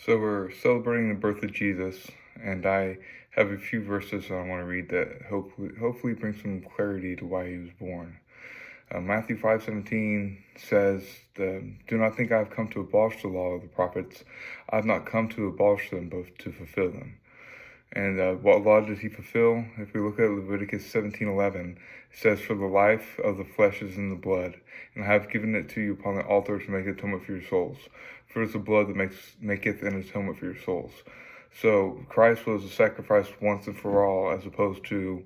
So we're celebrating the birth of Jesus, and I have a few verses I want to read that hopefully bring some clarity to why he was born. Matthew 5:17 says, "Do not think I have come to abolish the law of the prophets. I have not come to abolish them, but to fulfill them." And what law did he fulfill? If we look at Leviticus 17:11, it says, "For the life of the flesh is in the blood, and I have given it to you upon the altar to make atonement for your souls. For it is the blood that maketh an atonement for your souls." So Christ was a sacrifice once and for all, as opposed to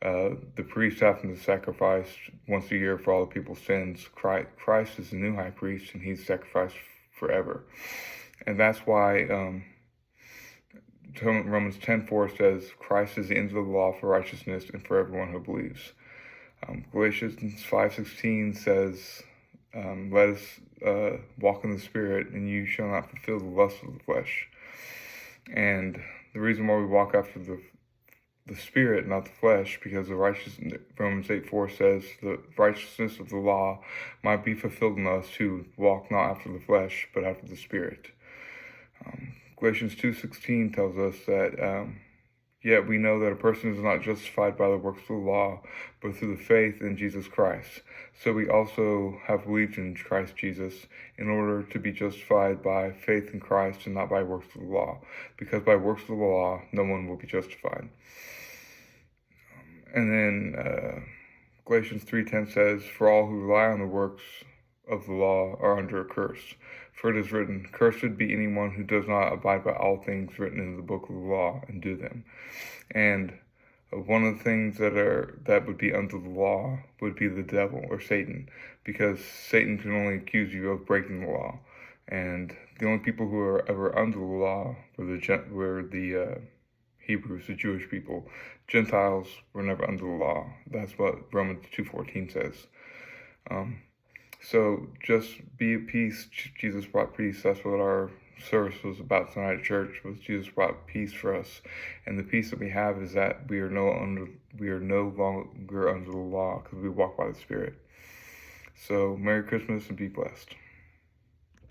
the priest having to sacrifice once a year for all the people's sins. Christ is the new high priest, and he's sacrificed forever. And that's why Romans 10:4 says, "Christ is the end of the law for righteousness and for everyone who believes." Galatians 5:16 says, "Let us walk in the Spirit, and you shall not fulfill the lust of the flesh." And the reason why we walk after the Spirit, not the flesh, because Romans 8:4 says, "The righteousness of the law might be fulfilled in us who walk not after the flesh, but after the Spirit." Galatians 2:16 tells us that, "Yet we know that a person is not justified by the works of the law, but through the faith in Jesus Christ. So we also have believed in Christ Jesus in order to be justified by faith in Christ and not by works of the law, because by works of the law no one will be justified." And then Galatians 3:10 says, "For all who rely on the works of the law are under a curse. For it is written, Cursed be anyone who does not abide by all things written in the book of the law and do them." And one of the things that would be under the law would be the devil or Satan, because Satan can only accuse you of breaking the law. And the only people who are ever under the law were the Hebrews, the Jewish people. Gentiles were never under the law. That's what Romans 2:14 says. So just be at peace. Jesus brought peace. That's what our service was about tonight at church. Was Jesus brought peace for us, and the peace that we have is that we are no longer under the law because we walk by the Spirit. So Merry Christmas and be blessed.